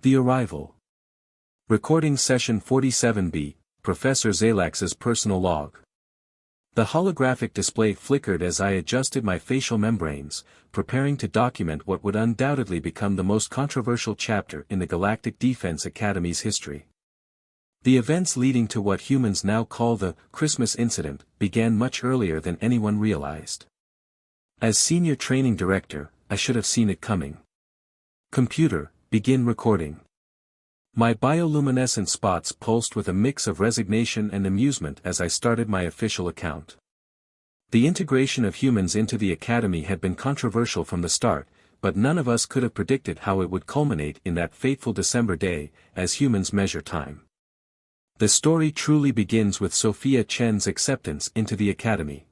The Arrival. Recording Session 47B, Professor Zalax's Personal Log. The holographic display flickered as I adjusted my facial membranes, preparing to document what would undoubtedly become the most controversial chapter in the Galactic Defense Academy's history. The events leading to what humans now call the Christmas incident began much earlier than anyone realized. As Senior Training Director, I should have seen it coming. Computer, begin recording. My bioluminescent spots pulsed with a mix of resignation and amusement as I started my official account. The integration of humans into the Academy had been controversial from the start, but none of us could have predicted how it would culminate in that fateful December day, as humans measure time. The story truly begins with Sophia Chen's acceptance into the Academy.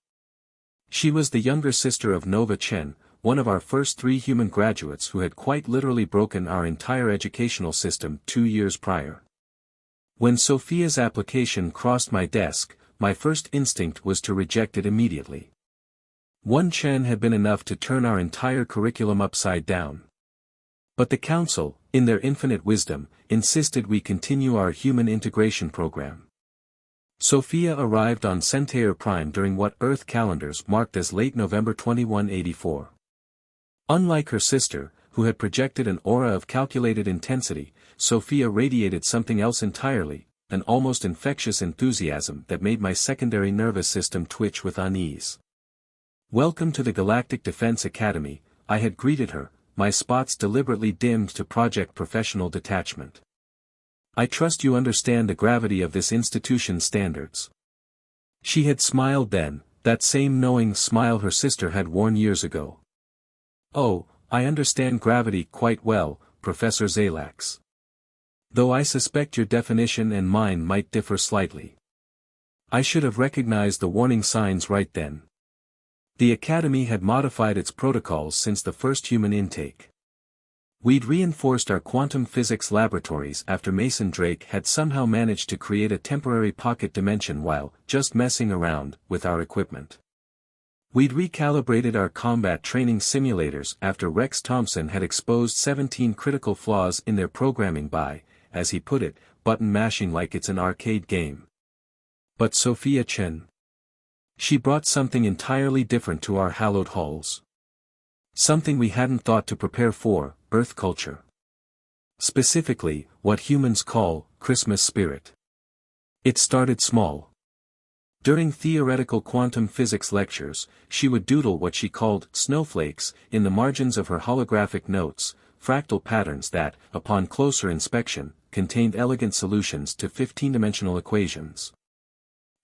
She was the younger sister of Nova Chen, one of our first 3 human graduates who had quite literally broken our entire educational system 2 years prior. When Sophia's application crossed my desk, my first instinct was to reject it immediately. One Chen had been enough to turn our entire curriculum upside down. But the Council, in their infinite wisdom, insisted we continue our human integration program. Sophia arrived on Centaur Prime during what Earth calendars marked as late November 2184. Unlike her sister, who had projected an aura of calculated intensity, Sophia radiated something else entirely, an almost infectious enthusiasm that made my secondary nervous system twitch with unease. "Welcome to the Galactic Defense Academy," I had greeted her, my spots deliberately dimmed to project professional detachment. "I trust you understand the gravity of this institution's standards." She had smiled then, that same knowing smile her sister had worn years ago. "Oh, I understand gravity quite well, Professor Zalax. Though I suspect your definition and mine might differ slightly." I should have recognized the warning signs right then. The Academy had modified its protocols since the first human intake. We'd reinforced our quantum physics laboratories after Mason Drake had somehow managed to create a temporary pocket dimension while just messing around with our equipment. We'd recalibrated our combat training simulators after Rex Thompson had exposed 17 critical flaws in their programming by, as he put it, button mashing like it's an arcade game. But Sophia Chen. She brought something entirely different to our hallowed halls. Something we hadn't thought to prepare for, Earth culture. Specifically, what humans call Christmas spirit. It started small. During theoretical quantum physics lectures, she would doodle what she called snowflakes in the margins of her holographic notes, fractal patterns that, upon closer inspection, contained elegant solutions to 15-dimensional equations.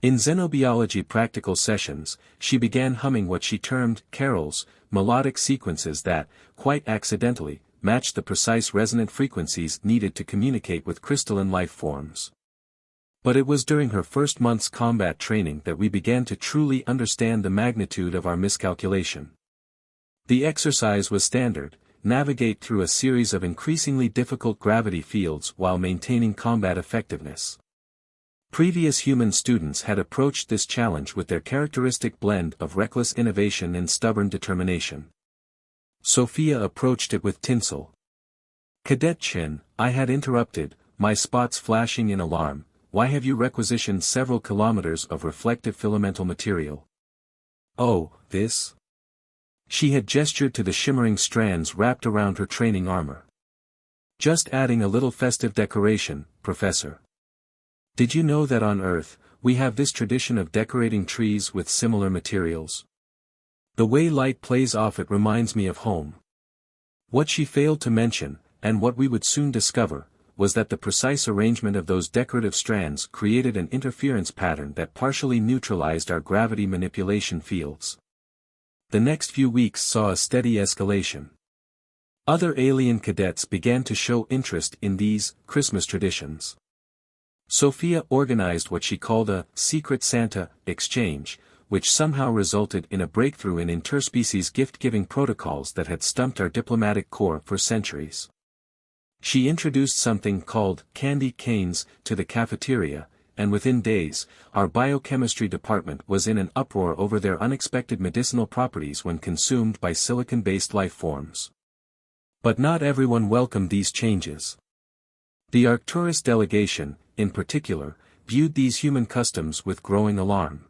In xenobiology practical sessions, she began humming what she termed carols, melodic sequences that, quite accidentally, matched the precise resonant frequencies needed to communicate with crystalline life forms. But it was during her first month's combat training that we began to truly understand the magnitude of our miscalculation. The exercise was standard: navigate through a series of increasingly difficult gravity fields while maintaining combat effectiveness. Previous human students had approached this challenge with their characteristic blend of reckless innovation and stubborn determination. Sophia approached it with tinsel. "Cadet Chen," I had interrupted, my spots flashing in alarm, "why have you requisitioned several kilometers of reflective filamental material?" "Oh, this?" She had gestured to the shimmering strands wrapped around her training armor. "Just adding a little festive decoration, Professor. Did you know that on Earth, we have this tradition of decorating trees with similar materials? The way light plays off it reminds me of home." What she failed to mention, and what we would soon discover, was that the precise arrangement of those decorative strands created an interference pattern that partially neutralized our gravity manipulation fields. The next few weeks saw a steady escalation. Other alien cadets began to show interest in these Christmas traditions. Sophia organized what she called a Secret Santa exchange, which somehow resulted in a breakthrough in interspecies gift-giving protocols that had stumped our diplomatic corps for centuries. She introduced something called candy canes to the cafeteria, and within days, our biochemistry department was in an uproar over their unexpected medicinal properties when consumed by silicon-based life forms. But not everyone welcomed these changes. The Arcturus Delegation, in particular, viewed these human customs with growing alarm.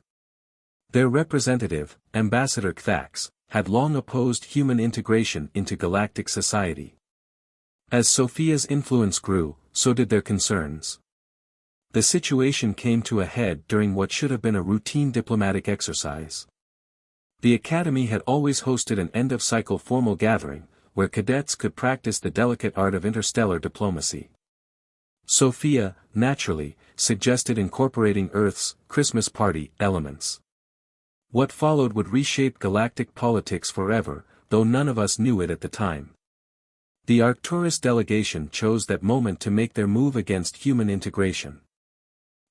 Their representative, Ambassador Cthax, had long opposed human integration into galactic society. As Sophia's influence grew, so did their concerns. The situation came to a head during what should have been a routine diplomatic exercise. The Academy had always hosted an end-of-cycle formal gathering, where cadets could practice the delicate art of interstellar diplomacy. Sophia, naturally, suggested incorporating Earth's Christmas party elements. What followed would reshape galactic politics forever, though none of us knew it at the time. The Arcturus Delegation chose that moment to make their move against human integration.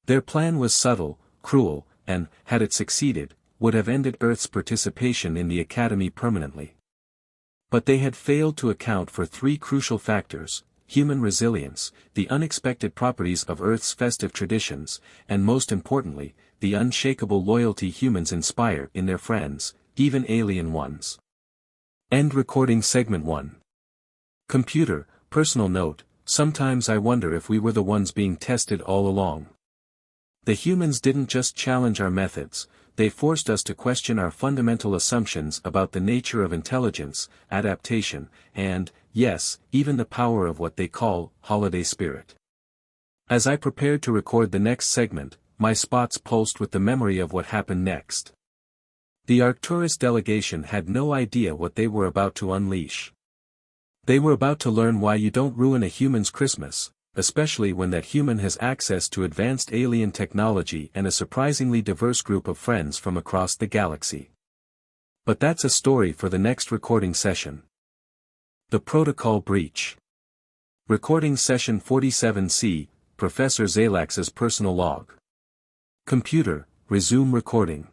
Their plan was subtle, cruel, and, had it succeeded, would have ended Earth's participation in the Academy permanently. But they had failed to account for three crucial factors: human resilience, the unexpected properties of Earth's festive traditions, and most importantly, the unshakable loyalty humans inspire in their friends, even alien ones. End recording segment 1. Computer, personal note, sometimes I wonder if we were the ones being tested all along. The humans didn't just challenge our methods, they forced us to question our fundamental assumptions about the nature of intelligence, adaptation, and, yes, even the power of what they call holiday spirit. As I prepared to record the next segment, my spots pulsed with the memory of what happened next. The Arcturus Delegation had no idea what they were about to unleash. They were about to learn why you don't ruin a human's Christmas, especially when that human has access to advanced alien technology and a surprisingly diverse group of friends from across the galaxy. But that's a story for the next recording session. The Protocol Breach. Recording Session 47C, Professor Zalax's personal log. Computer, resume recording.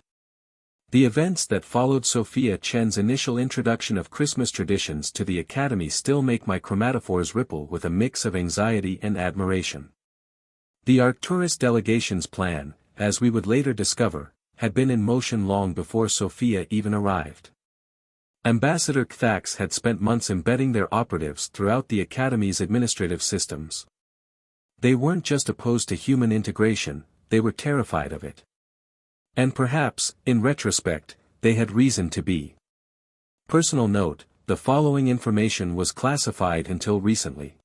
The events that followed Sophia Chen's initial introduction of Christmas traditions to the Academy still make my chromatophores ripple with a mix of anxiety and admiration. The Arcturus Delegation's plan, as we would later discover, had been in motion long before Sophia even arrived. Ambassador Cthax had spent months embedding their operatives throughout the Academy's administrative systems. They weren't just opposed to human integration, they were terrified of it. And perhaps, in retrospect, they had reason to be. Personal note, the following information was classified until recently.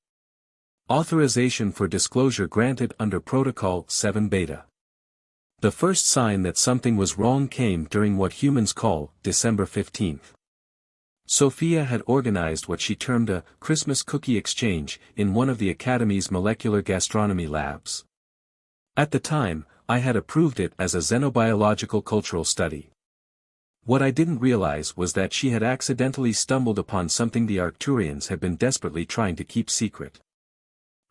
Authorization for disclosure granted under Protocol 7 Beta. The first sign that something was wrong came during what humans call December 15th. Sophia had organized what she termed a Christmas cookie exchange in one of the Academy's molecular gastronomy labs. At the time, I had approved it as a xenobiological cultural study. What I didn't realize was that she had accidentally stumbled upon something the Arcturians had been desperately trying to keep secret.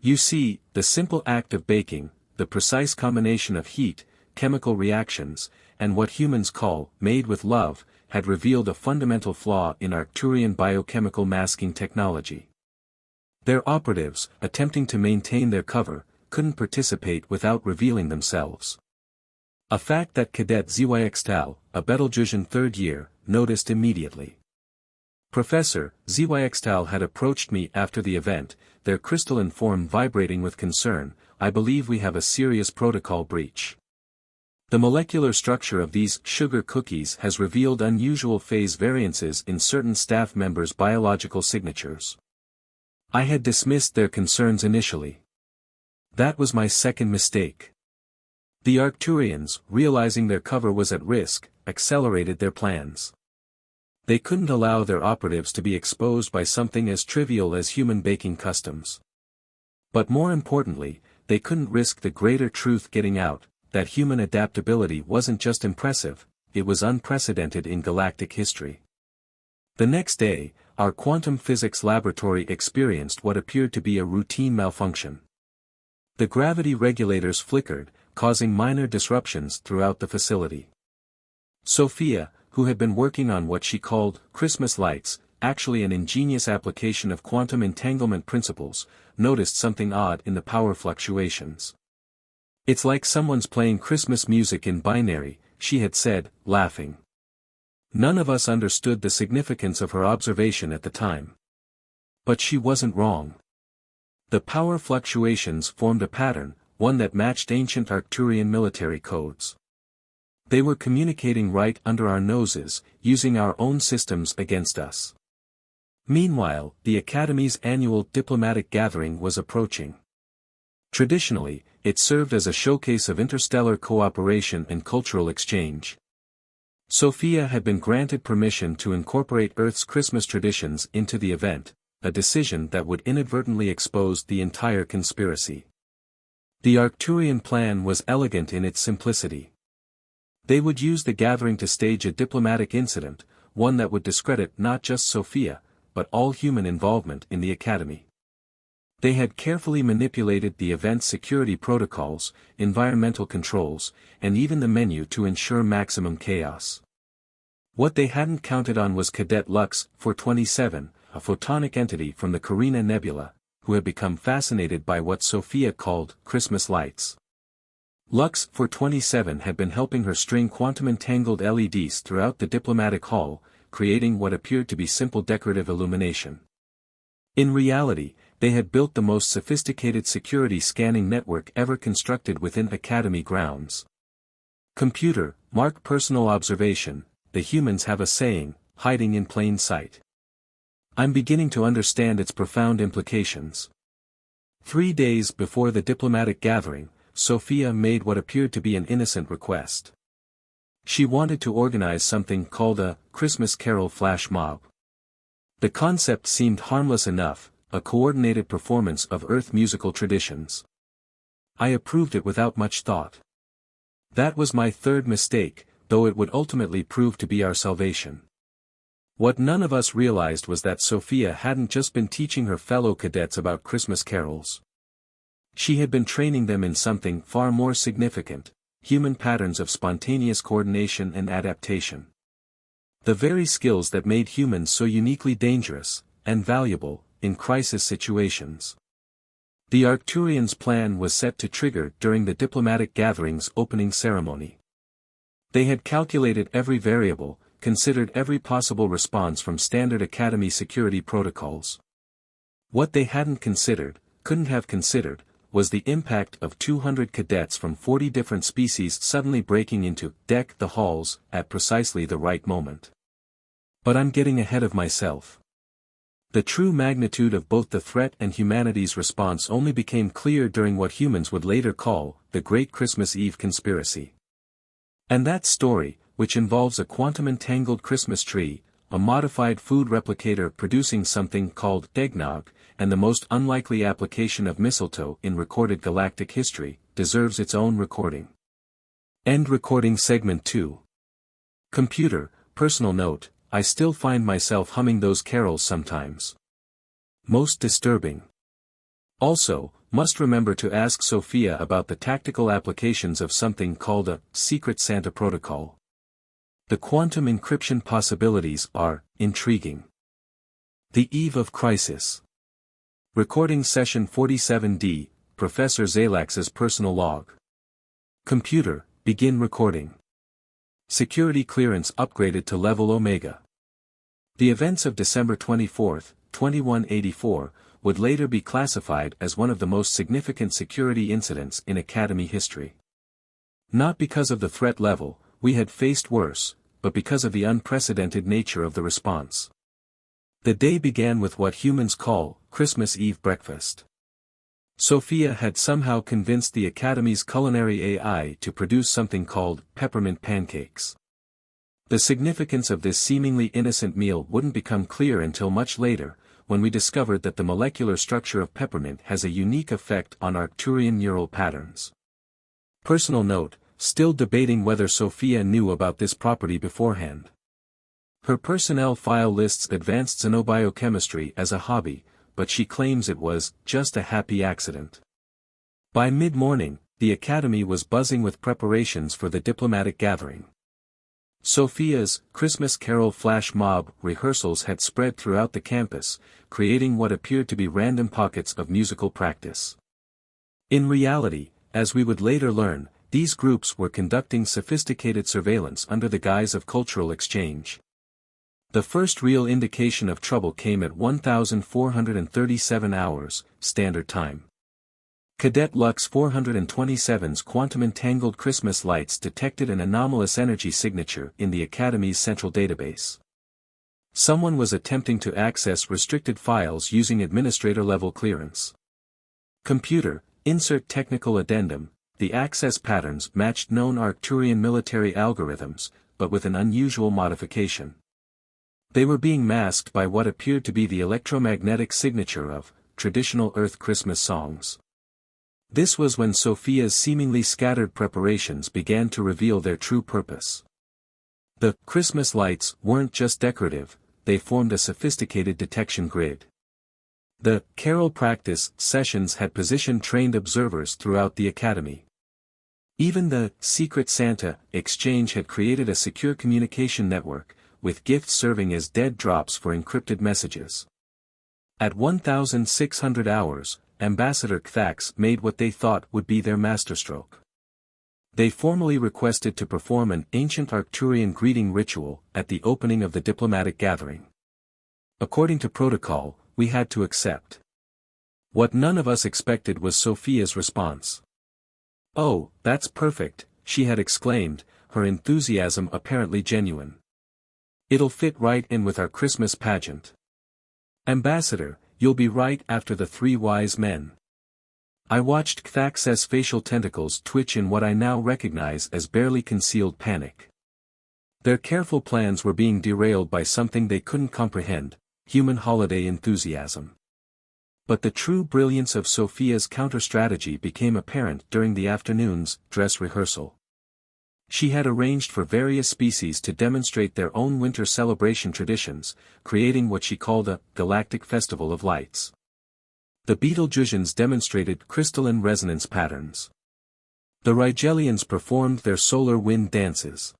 You see, the simple act of baking, the precise combination of heat, chemical reactions, and what humans call made with love, had revealed a fundamental flaw in Arcturian biochemical masking technology. Their operatives, attempting to maintain their cover, couldn't participate without revealing themselves. A fact that Cadet Zyxtal, a Betelgeusian third year, noticed immediately. Professor, Zyxtal had approached me after the event, their crystalline form vibrating with concern. I believe we have a serious protocol breach. The molecular structure of these sugar cookies has revealed unusual phase variances in certain staff members' biological signatures. I had dismissed their concerns initially. That was my second mistake. The Arcturians, realizing their cover was at risk, accelerated their plans. They couldn't allow their operatives to be exposed by something as trivial as human baking customs. But more importantly, they couldn't risk the greater truth getting out, that human adaptability wasn't just impressive, it was unprecedented in galactic history. The next day, our quantum physics laboratory experienced what appeared to be a routine malfunction. The gravity regulators flickered, causing minor disruptions throughout the facility. Sophia, who had been working on what she called Christmas lights, actually an ingenious application of quantum entanglement principles, noticed something odd in the power fluctuations. "It's like someone's playing Christmas music in binary," she had said, laughing. None of us understood the significance of her observation at the time. But she wasn't wrong. The power fluctuations formed a pattern, one that matched ancient Arcturian military codes. They were communicating right under our noses, using our own systems against us. Meanwhile, the Academy's annual diplomatic gathering was approaching. Traditionally, it served as a showcase of interstellar cooperation and cultural exchange. Sophia had been granted permission to incorporate Earth's Christmas traditions into the event, a decision that would inadvertently expose the entire conspiracy. The Arcturian plan was elegant in its simplicity. They would use the gathering to stage a diplomatic incident, one that would discredit not just Sophia, but all human involvement in the Academy. They had carefully manipulated the event's security protocols, environmental controls, and even the menu to ensure maximum chaos. What they hadn't counted on was Cadet Lux 427, a photonic entity from the Carina Nebula, who had become fascinated by what Sophia called Christmas lights. Lux 427 had been helping her string quantum-entangled LEDs throughout the diplomatic hall, creating what appeared to be simple decorative illumination. In reality, they had built the most sophisticated security scanning network ever constructed within Academy grounds. Computer, mark personal observation, the humans have a saying, hiding in plain sight. I'm beginning to understand its profound implications. 3 days before the diplomatic gathering, Sophia made what appeared to be an innocent request. She wanted to organize something called a Christmas Carol flash mob. The concept seemed harmless enough, a coordinated performance of Earth musical traditions. I approved it without much thought. That was my third mistake, though it would ultimately prove to be our salvation. What none of us realized was that Sophia hadn't just been teaching her fellow cadets about Christmas carols. She had been training them in something far more significant, human patterns of spontaneous coordination and adaptation. The very skills that made humans so uniquely dangerous, and valuable, in crisis situations. The Arcturians' plan was set to trigger during the diplomatic gathering's opening ceremony. They had calculated every variable, considered every possible response from standard Academy security protocols. What they hadn't considered, couldn't have considered, was the impact of 200 cadets from 40 different species suddenly breaking into deck the halls at precisely the right moment. But I'm getting ahead of myself. The true magnitude of both the threat and humanity's response only became clear during what humans would later call the Great Christmas Eve Conspiracy. And that story, which involves a quantum-entangled Christmas tree, a modified food replicator producing something called eggnog, and the most unlikely application of mistletoe in recorded galactic history, deserves its own recording. End recording segment 2. Computer, personal note, I still find myself humming those carols sometimes. Most disturbing. Also, must remember to ask Sophia about the tactical applications of something called a secret Santa protocol. The quantum encryption possibilities are intriguing. The Eve of Crisis. Recording session 47D, Professor Zalax's personal log. Computer, begin recording. Security clearance upgraded to level Omega. The events of December 24, 2184, would later be classified as one of the most significant security incidents in Academy history. Not because of the threat level, we had faced worse, but because of the unprecedented nature of the response. The day began with what humans call Christmas Eve breakfast. Sophia had somehow convinced the Academy's culinary AI to produce something called peppermint pancakes. The significance of this seemingly innocent meal wouldn't become clear until much later, when we discovered that the molecular structure of peppermint has a unique effect on Arcturian neural patterns. Personal note, still debating whether Sophia knew about this property beforehand. Her personnel file lists advanced xenobiochemistry as a hobby, but she claims it was just a happy accident. By mid-morning, the Academy was buzzing with preparations for the diplomatic gathering. Sophia's Christmas Carol flash mob rehearsals had spread throughout the campus, creating what appeared to be random pockets of musical practice. In reality, as we would later learn, these groups were conducting sophisticated surveillance under the guise of cultural exchange. The first real indication of trouble came at 1437 hours, Standard Time. Cadet Lux 427's quantum-entangled Christmas lights detected an anomalous energy signature in the Academy's central database. Someone was attempting to access restricted files using administrator-level clearance. Computer, insert technical addendum, the access patterns matched known Arcturian military algorithms, but with an unusual modification. They were being masked by what appeared to be the electromagnetic signature of traditional Earth Christmas songs. This was when Sophia's seemingly scattered preparations began to reveal their true purpose. The Christmas lights weren't just decorative, they formed a sophisticated detection grid. The carol practice sessions had positioned trained observers throughout the Academy. Even the Secret Santa exchange had created a secure communication network, with gifts serving as dead drops for encrypted messages. At 1600 hours, Ambassador Kthax made what they thought would be their masterstroke. They formally requested to perform an ancient Arcturian greeting ritual at the opening of the diplomatic gathering. According to protocol, we had to accept. What none of us expected was Sophia's response. "Oh, that's perfect," she had exclaimed, her enthusiasm apparently genuine. "It'll fit right in with our Christmas pageant. Ambassador, you'll be right after the three wise men." I watched Kthax's facial tentacles twitch in what I now recognize as barely concealed panic. Their careful plans were being derailed by something they couldn't comprehend, human holiday enthusiasm. But the true brilliance of Sophia's counter-strategy became apparent during the afternoon's dress rehearsal. She had arranged for various species to demonstrate their own winter celebration traditions, creating what she called a galactic festival of lights. The Betelgeusians demonstrated crystalline resonance patterns. The Rigelians performed their solar wind dances.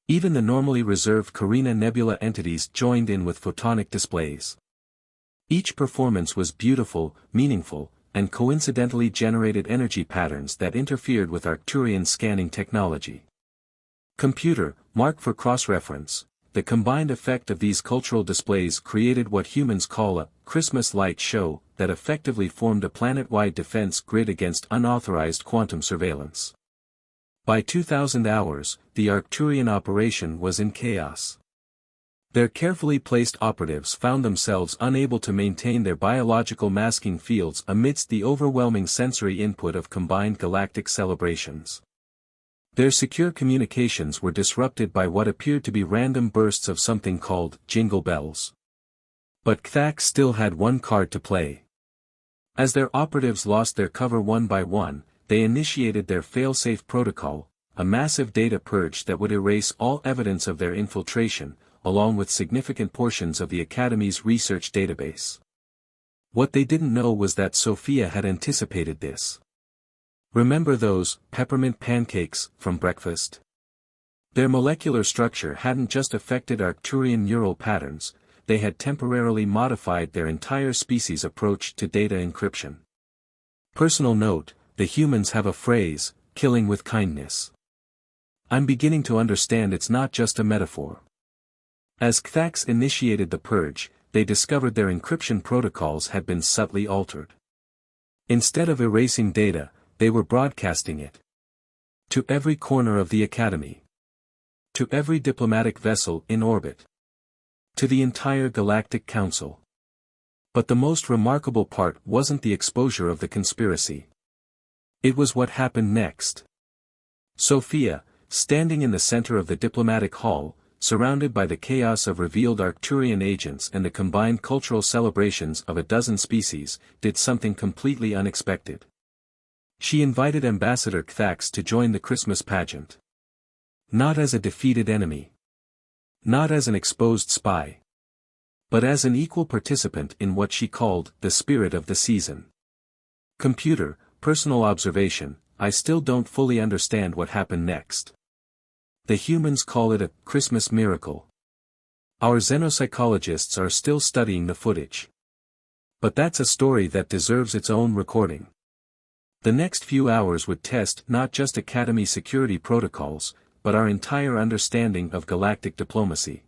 Even the normally reserved Carina Nebula entities joined in with photonic displays. Each performance was beautiful, meaningful, and coincidentally generated energy patterns that interfered with Arcturian scanning technology. Computer, mark for cross-reference, the combined effect of these cultural displays created what humans call a Christmas light show that effectively formed a planet-wide defense grid against unauthorized quantum surveillance. By 2000 hours, the Arcturian operation was in chaos. Their carefully placed operatives found themselves unable to maintain their biological masking fields amidst the overwhelming sensory input of combined galactic celebrations. Their secure communications were disrupted by what appeared to be random bursts of something called jingle bells. But Kthax still had one card to play. As their operatives lost their cover one by one, they initiated their fail-safe protocol, a massive data purge that would erase all evidence of their infiltration, along with significant portions of the Academy's research database. What they didn't know was that Sophia had anticipated this. Remember those peppermint pancakes from breakfast? Their molecular structure hadn't just affected Arcturian neural patterns, they had temporarily modified their entire species' approach to data encryption. Personal note, the humans have a phrase, killing with kindness. I'm beginning to understand it's not just a metaphor. As Kthax initiated the purge, they discovered their encryption protocols had been subtly altered. Instead of erasing data, they were broadcasting it. To every corner of the Academy. To every diplomatic vessel in orbit. To the entire Galactic Council. But the most remarkable part wasn't the exposure of the conspiracy. It was what happened next. Sophia, standing in the center of the diplomatic hall, surrounded by the chaos of revealed Arcturian agents and the combined cultural celebrations of a dozen species, did something completely unexpected. She invited Ambassador Kthax to join the Christmas pageant. Not as a defeated enemy. Not as an exposed spy. But as an equal participant in what she called the spirit of the season. Computer, personal observation, I still don't fully understand what happened next. The humans call it a Christmas miracle. Our xenopsychologists are still studying the footage. But that's a story that deserves its own recording. The next few hours would test not just Academy security protocols, but our entire understanding of galactic diplomacy.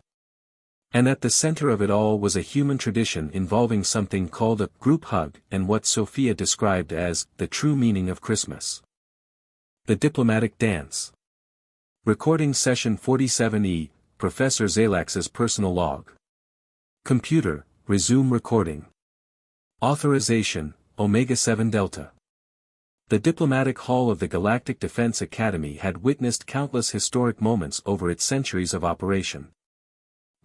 And at the center of it all was a human tradition involving something called a group hug and what Sophia described as the true meaning of Christmas. The diplomatic dance. Recording session 47E, Professor Zalax's personal log. Computer, resume recording. Authorization, Omega 7 Delta. The diplomatic hall of the Galactic Defense Academy had witnessed countless historic moments over its centuries of operation.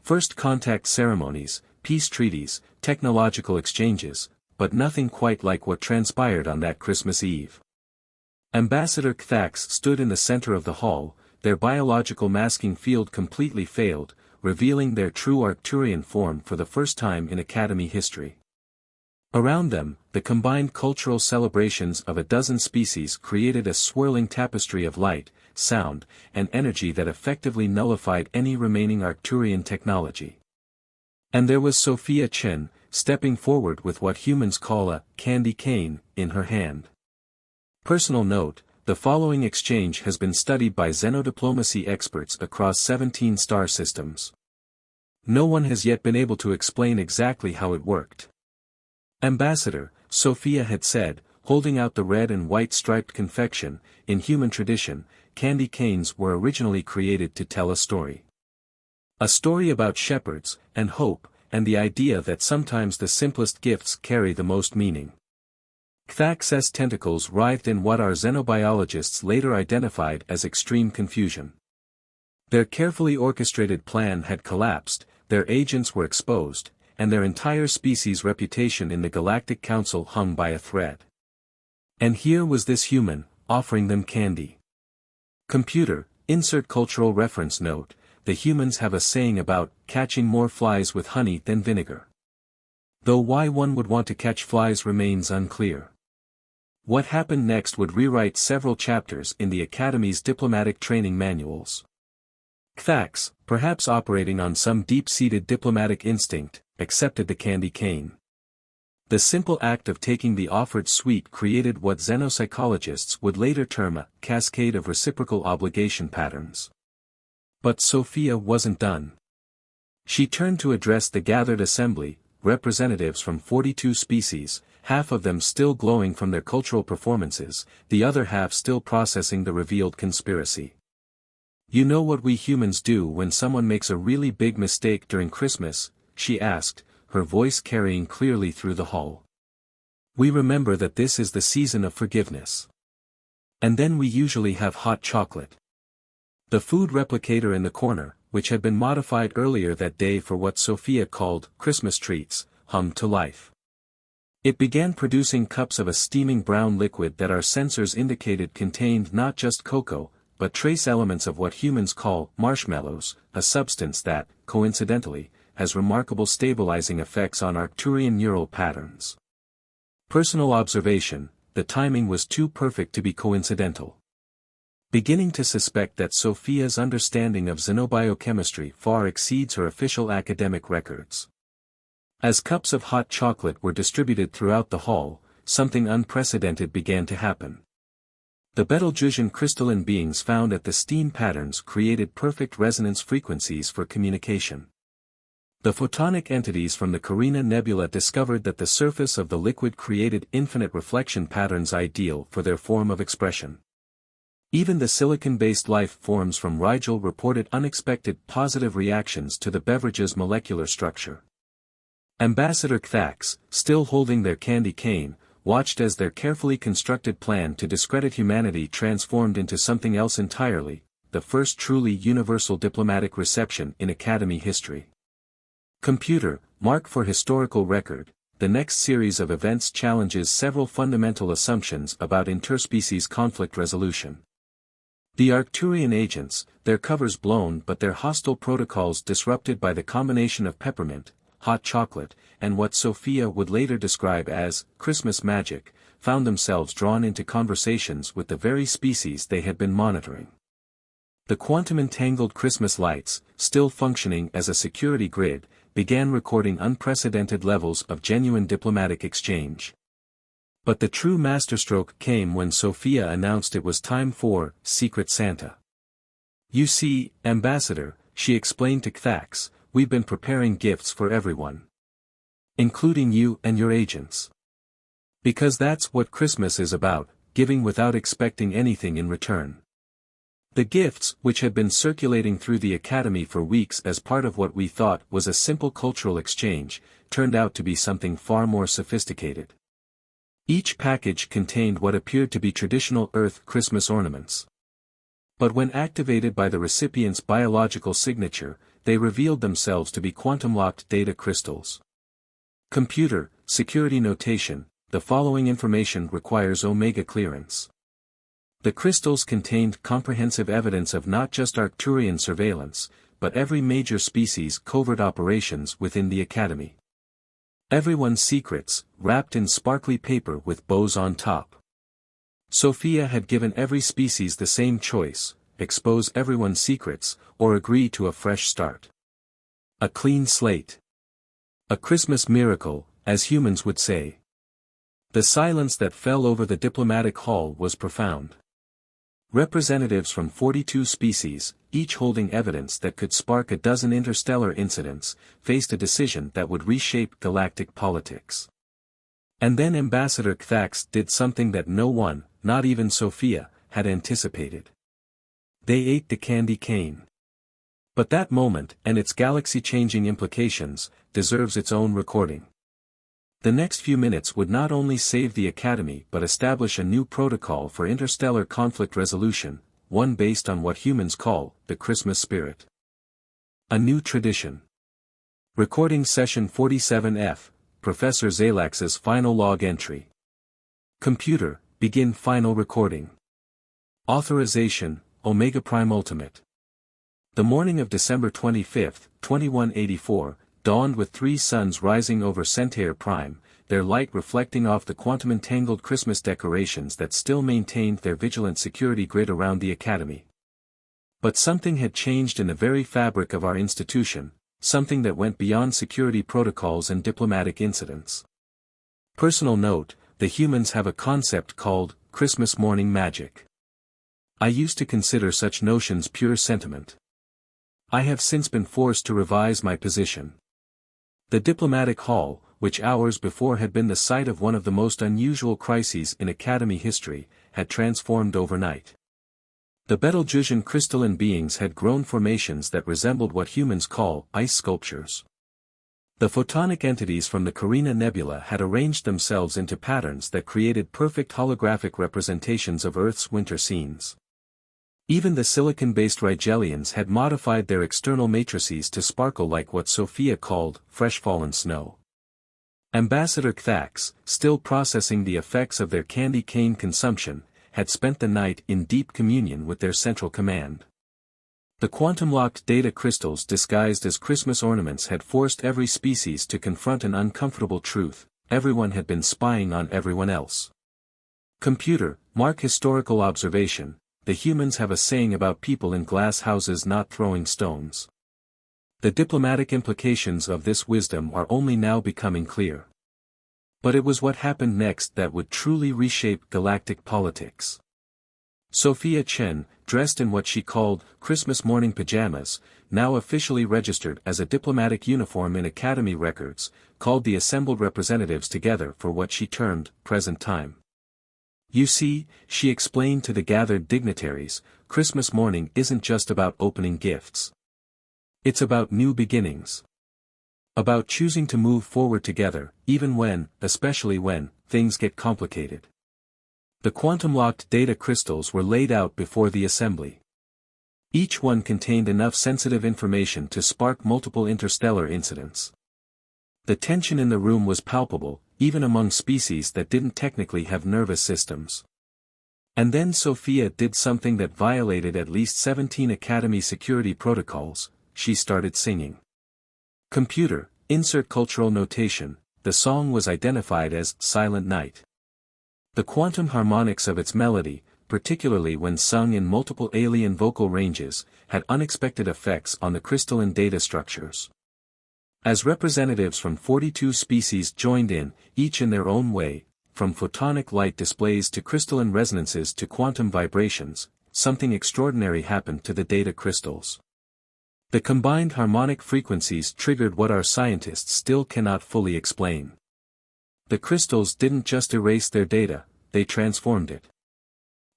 First contact ceremonies, peace treaties, technological exchanges, but nothing quite like what transpired on that Christmas Eve. Ambassador Kthax stood in the center of the hall, their biological masking field completely failed, revealing their true Arcturian form for the first time in Academy history. Around them, the combined cultural celebrations of a dozen species created a swirling tapestry of light, sound, and energy that effectively nullified any remaining Arcturian technology. And there was Sophia Chen, stepping forward with what humans call a candy cane in her hand. Personal note, the following exchange has been studied by xenodiplomacy experts across 17 star systems. No one has yet been able to explain exactly how it worked. Ambassador, Sophia had said, holding out the red and white striped confection. In human tradition, candy canes were originally created to tell a story. A story about shepherds, and hope, and the idea that sometimes the simplest gifts carry the most meaning. Kthax's tentacles writhed in what our xenobiologists later identified as extreme confusion. Their carefully orchestrated plan had collapsed, their agents were exposed, and their entire species' reputation in the Galactic Council hung by a thread. And here was this human, offering them candy. Computer, insert cultural reference note, the humans have a saying about catching more flies with honey than vinegar. Though why one would want to catch flies remains unclear. What happened next would rewrite several chapters in the Academy's diplomatic training manuals. Kthax, perhaps operating on some deep-seated diplomatic instinct, accepted the candy cane. The simple act of taking the offered sweet created what xenopsychologists would later term a cascade of reciprocal obligation patterns. But Sophia wasn't done. She turned to address the gathered assembly, representatives from 42 species, half of them still glowing from their cultural performances, the other half still processing the revealed conspiracy. You know what we humans do when someone makes a really big mistake during Christmas? She asked, her voice carrying clearly through the hall. We remember that this is the season of forgiveness. And then we usually have hot chocolate. The food replicator in the corner, which had been modified earlier that day for what Sophia called Christmas treats, hummed to life. It began producing cups of a steaming brown liquid that our sensors indicated contained not just cocoa, but trace elements of what humans call marshmallows, a substance that, coincidentally, has remarkable stabilizing effects on Arcturian neural patterns. Personal observation, the timing was too perfect to be coincidental. Beginning to suspect that Sophia's understanding of xenobiochemistry far exceeds her official academic records. As cups of hot chocolate were distributed throughout the hall, something unprecedented began to happen. The Betelgeusian crystalline beings found at the steam patterns created perfect resonance frequencies for communication. The photonic entities from the Carina Nebula discovered that the surface of the liquid created infinite reflection patterns ideal for their form of expression. Even the silicon-based life forms from Rigel reported unexpected positive reactions to the beverage's molecular structure. Ambassador Kthax, still holding their candy cane, watched as their carefully constructed plan to discredit humanity transformed into something else entirely, the first truly universal diplomatic reception in Academy history. Computer, mark for historical record, the next series of events challenges several fundamental assumptions about interspecies conflict resolution. The Arcturian agents, their covers blown but their hostile protocols disrupted by the combination of peppermint, hot chocolate, and what Sophia would later describe as Christmas magic, found themselves drawn into conversations with the very species they had been monitoring. The quantum-entangled Christmas lights, still functioning as a security grid, began recording unprecedented levels of genuine diplomatic exchange. But the true masterstroke came when Sophia announced it was time for Secret Santa. You see, Ambassador, she explained to Kthax, we've been preparing gifts for everyone. Including you and your agents. Because that's what Christmas is about, giving without expecting anything in return. The gifts, which had been circulating through the Academy for weeks as part of what we thought was a simple cultural exchange, turned out to be something far more sophisticated. Each package contained what appeared to be traditional Earth Christmas ornaments. But when activated by the recipient's biological signature, they revealed themselves to be quantum-locked data crystals. Computer, security notation, the following information requires Omega clearance. The crystals contained comprehensive evidence of not just Arcturian surveillance, but every major species' covert operations within the Academy. Everyone's secrets, wrapped in sparkly paper with bows on top. Sophia had given every species the same choice: expose everyone's secrets, or agree to a fresh start. A clean slate. A Christmas miracle, as humans would say. The silence that fell over the diplomatic hall was profound. Representatives from 42 species, each holding evidence that could spark a dozen interstellar incidents, faced a decision that would reshape galactic politics. And then Ambassador Cthax did something that no one, not even Sophia, had anticipated. They ate the candy cane. But that moment, and its galaxy-changing implications, deserves its own recording. The next few minutes would not only save the Academy but establish a new protocol for interstellar conflict resolution, one based on what humans call the Christmas spirit. A new tradition. Recording Session 47F, Professor Zalax's final log entry. Computer, begin final recording. Authorization, Omega Prime Ultimate. The morning of December 25, 2184, dawned with 3 suns rising over Centaur Prime, their light reflecting off the quantum-entangled Christmas decorations that still maintained their vigilant security grid around the Academy. But something had changed in the very fabric of our institution, something that went beyond security protocols and diplomatic incidents. Personal note, the humans have a concept called Christmas morning magic. I used to consider such notions pure sentiment. I have since been forced to revise my position. The diplomatic hall, which hours before had been the site of one of the most unusual crises in Academy history, had transformed overnight. The Betelgeuse crystalline beings had grown formations that resembled what humans call ice sculptures. The photonic entities from the Carina Nebula had arranged themselves into patterns that created perfect holographic representations of Earth's winter scenes. Even the silicon-based Rigelians had modified their external matrices to sparkle like what Sophia called fresh-fallen snow. Ambassador Cthax, still processing the effects of their candy cane consumption, had spent the night in deep communion with their central command. The quantum-locked data crystals disguised as Christmas ornaments had forced every species to confront an uncomfortable truth: everyone had been spying on everyone else. Computer, mark historical observation. The humans have a saying about people in glass houses not throwing stones. The diplomatic implications of this wisdom are only now becoming clear. But it was what happened next that would truly reshape galactic politics. Sophia Chen, dressed in what she called Christmas morning pajamas, now officially registered as a diplomatic uniform in Academy records, called the assembled representatives together for what she termed present time. You see, she explained to the gathered dignitaries, Christmas morning isn't just about opening gifts. It's about new beginnings. About choosing to move forward together, even when, especially when, things get complicated. The quantum-locked data crystals were laid out before the assembly. Each one contained enough sensitive information to spark multiple interstellar incidents. The tension in the room was palpable, even among species that didn't technically have nervous systems. And then Sophia did something that violated at least 17 Academy security protocols: she started singing. Computer, insert cultural notation. The song was identified as Silent Night. The quantum harmonics of its melody, particularly when sung in multiple alien vocal ranges, had unexpected effects on the crystalline data structures. As representatives from 42 species joined in, each in their own way, from photonic light displays to crystalline resonances to quantum vibrations, something extraordinary happened to the data crystals. The combined harmonic frequencies triggered what our scientists still cannot fully explain. The crystals didn't just erase their data, they transformed it.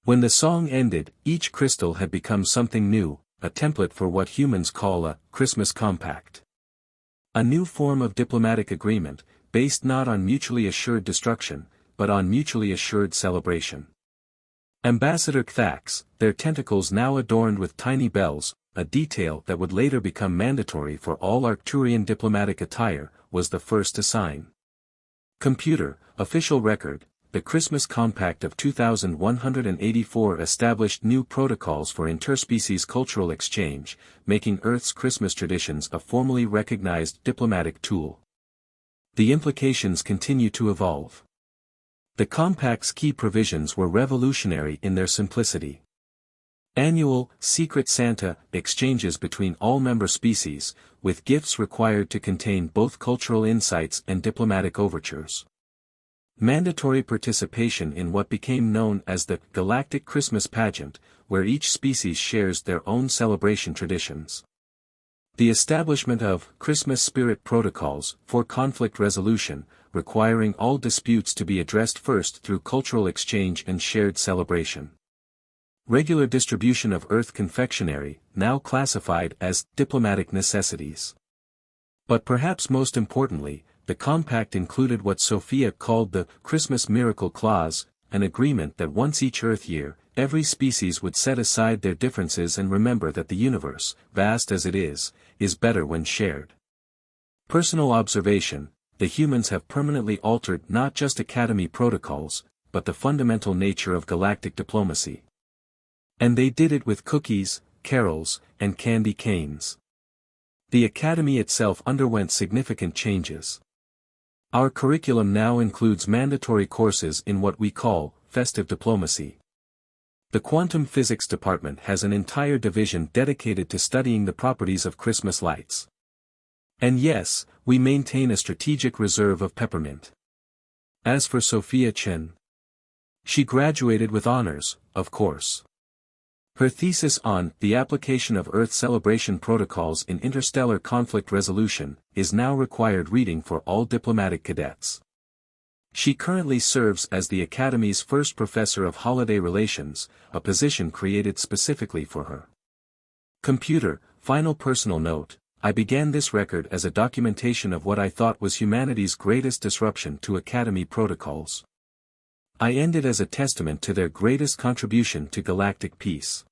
When the song ended, each crystal had become something new, a template for what humans call a Christmas compact. A new form of diplomatic agreement, based not on mutually assured destruction, but on mutually assured celebration. Ambassador Cthax, their tentacles now adorned with tiny bells, a detail that would later become mandatory for all Arcturian diplomatic attire, was the first to sign. Computer, official record, the Christmas Compact of 2184 established new protocols for interspecies cultural exchange, making Earth's Christmas traditions a formally recognized diplomatic tool. The implications continue to evolve. The Compact's key provisions were revolutionary in their simplicity. Annual, Secret Santa, exchanges between all member species, with gifts required to contain both cultural insights and diplomatic overtures. Mandatory participation in what became known as the Galactic Christmas Pageant, where each species shares their own celebration traditions. The establishment of Christmas Spirit Protocols for conflict resolution, requiring all disputes to be addressed first through cultural exchange and shared celebration. Regular distribution of Earth confectionery, now classified as diplomatic necessities. But perhaps most importantly, the compact included what Sophia called the Christmas Miracle Clause, an agreement that once each Earth year, every species would set aside their differences and remember that the universe, vast as it is better when shared. Personal observation, the humans have permanently altered not just Academy protocols, but the fundamental nature of galactic diplomacy. And they did it with cookies, carols, and candy canes. The Academy itself underwent significant changes. Our curriculum now includes mandatory courses in what we call festive diplomacy. The quantum physics department has an entire division dedicated to studying the properties of Christmas lights. And yes, we maintain a strategic reserve of peppermint. As for Sophia Chen, she graduated with honors, of course. Her thesis on the application of Earth celebration protocols in interstellar conflict resolution is now required reading for all diplomatic cadets. She currently serves as the Academy's first professor of holiday relations, a position created specifically for her. Computer, final personal note, I began this record as a documentation of what I thought was humanity's greatest disruption to Academy protocols. I end it as a testament to their greatest contribution to galactic peace.